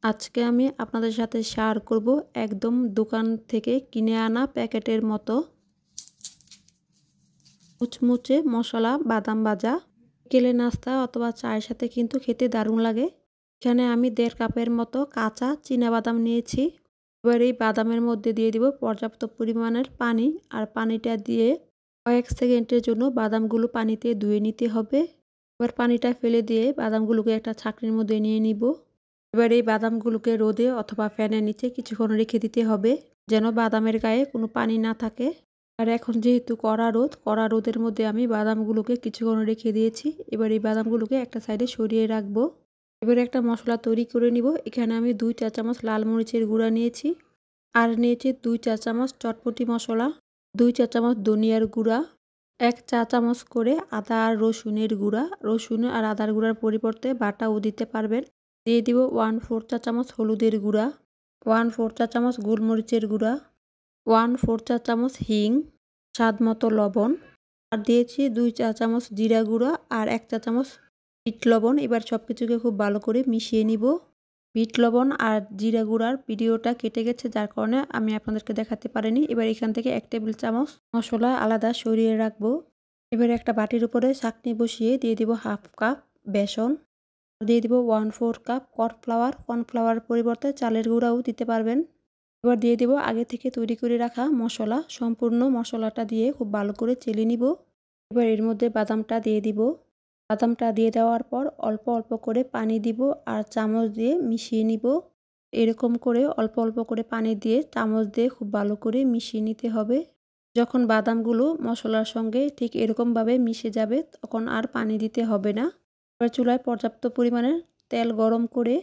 আজকে আমি আপনাদের সাথে শেয়ার করব একদম দোকান থেকে কিনে আনা প্যাকেটের মতো মুচমুচে মশলা বাদাম ভাজা। বিকেলে নাস্তা অথবা চায়ের সাথে কিন্তু খেতে দারুণ লাগে। এখানে আমি 1.5 কাপের মতো কাঁচা বাদাম নিয়েছি। এবার এই বাদামের মধ্যে দিয়ে দিব পর্যাপ্ত পরিমাণের পানি, আর পানিটা দিয়ে কয়েক সেকেন্ডের জন্য বাদামগুলো পানিতে ধুয়ে নিতে হবে। এবার পানিটা ফেলে দিয়ে বাদামগুলোকে একটা ছাঁকনির মধ্যে নিয়ে নিব। এবার এই বাদামগুলোকে রোদে অথবা ফ্যানের নিচে কিছুক্ষণ রেখে দিতে হবে, যেন বাদামের গায়ে কোনো পানি না থাকে। আর এখন যেহেতু কড়া রোদের মধ্যে আমি বাদামগুলোকে কিছুক্ষণ রেখে দিয়েছি। এবার এই বাদামগুলোকে একটা সাইডে সরিয়ে রাখবো। এবারে একটা মশলা তৈরি করে নিব। এখানে আমি 2 চা চামচ লাল মরিচের গুঁড়া নিয়েছি, আর নিয়েছি 2 চা চামচ চটপটি মশলা, 2 চা চামচ ধনিয়ার গুঁড়া, 1 চা চামচ করে আদা আর রসুনের গুঁড়া। রসুন আর আদার গুঁড়ার পরিবর্তে বাটাও দিতে পারবেন। দিয়ে দিব 1/4 চা চামচ হলুদের গুঁড়া, 1/4 চা চামচ গোলমরিচের গুঁড়া, 1/4 চা চামচ হিং, স্বাদ মতো লবণ, আর দিয়েছি 2 চা চামচ জিরা গুঁড়া আর 1 চা চামচ বিট লবণ। এবার সব কিছুকে খুব ভালো করে মিশিয়ে নিব। বিট লবণ আর জিরা গুঁড়ার ভিডিওটা কেটে গেছে, যার কারণে আমি আপনাদেরকে দেখাতে পারিনি। এবার এখান থেকে 1 টেবিল চামচ মশলা আলাদা সরিয়ে রাখবো। এবার একটা বাটির উপরে ছাঁকনি বসিয়ে দিয়ে দিব 1/2 কাপ বেসন, দিয়ে দিব 1/4 কাপ কর্নফ্লাওয়ার। কর্নফ্লাওয়ার পরিবর্তে চালের গুঁড়াও দিতে পারবেন। এবার দিয়ে দিব আগে থেকে তৈরি করে রাখা মশলা। সম্পূর্ণ মশলাটা দিয়ে খুব ভালো করে চেলে নিব। এবার এর মধ্যে বাদামটা দিয়ে দিব। বাদামটা দিয়ে দেওয়ার পর অল্প অল্প করে পানি দিব আর চামচ দিয়ে মিশিয়ে নিব। এরকম করে অল্প অল্প করে পানি দিয়ে চামচ দিয়ে খুব ভালো করে মিশিয়ে নিতে হবে। যখন বাদামগুলো মশলার সঙ্গে ঠিক এরকমভাবে মিশে যাবে, তখন আর পানি দিতে হবে না। এবার চুলায় পর্যাপ্ত পরিমাণে তেল গরম করে,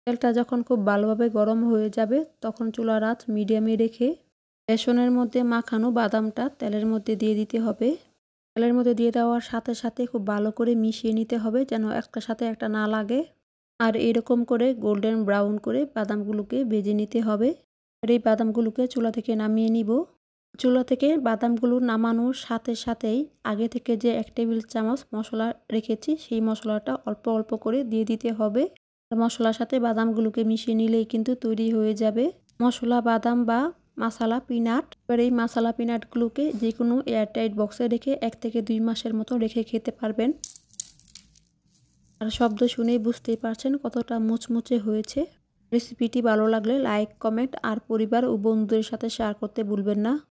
তেলটা যখন খুব ভালোভাবে গরম হয়ে যাবে, তখন চুলার আঁচ মিডিয়ামে রেখে বেসনের মধ্যে মাখানো বাদামটা তেলের মধ্যে দিয়ে দিতে হবে। তেলের মধ্যে দিয়ে দেওয়ার সাথে সাথে খুব ভালো করে মিশিয়ে নিতে হবে, যেন একটার সাথে একটা না লাগে। আর এরকম করে গোল্ডেন ব্রাউন করে বাদামগুলোকে ভেজে নিতে হবে। আর এই বাদামগুলোকে চুলা থেকে নামিয়ে নিব। চুলা থেকে বাদামগুলো নামানোর সাথে সাথেই আগে থেকে যে 1 টেবিল চামচ মশলা রেখেছি, সেই মশলাটা অল্প অল্প করে দিয়ে দিতে হবে। মশলার সাথে বাদামগুলোকে মিশিয়ে নিলেই কিন্তু তৈরি হয়ে যাবে মশলা বাদাম বা মাসালা পিনাট। এবার এই মাসালা পিনাটগুলোকে যে কোনো এয়ারটাইট বক্সে রেখে 1 থেকে 2 মাসের মতো রেখে খেতে পারবেন। আর শব্দ শুনেই বুঝতেই পারছেন কতটা মুচমুচে হয়েছে। রেসিপিটি ভালো লাগলে লাইক, কমেন্ট আর পরিবার ও বন্ধুদের সাথে শেয়ার করতে ভুলবেন না।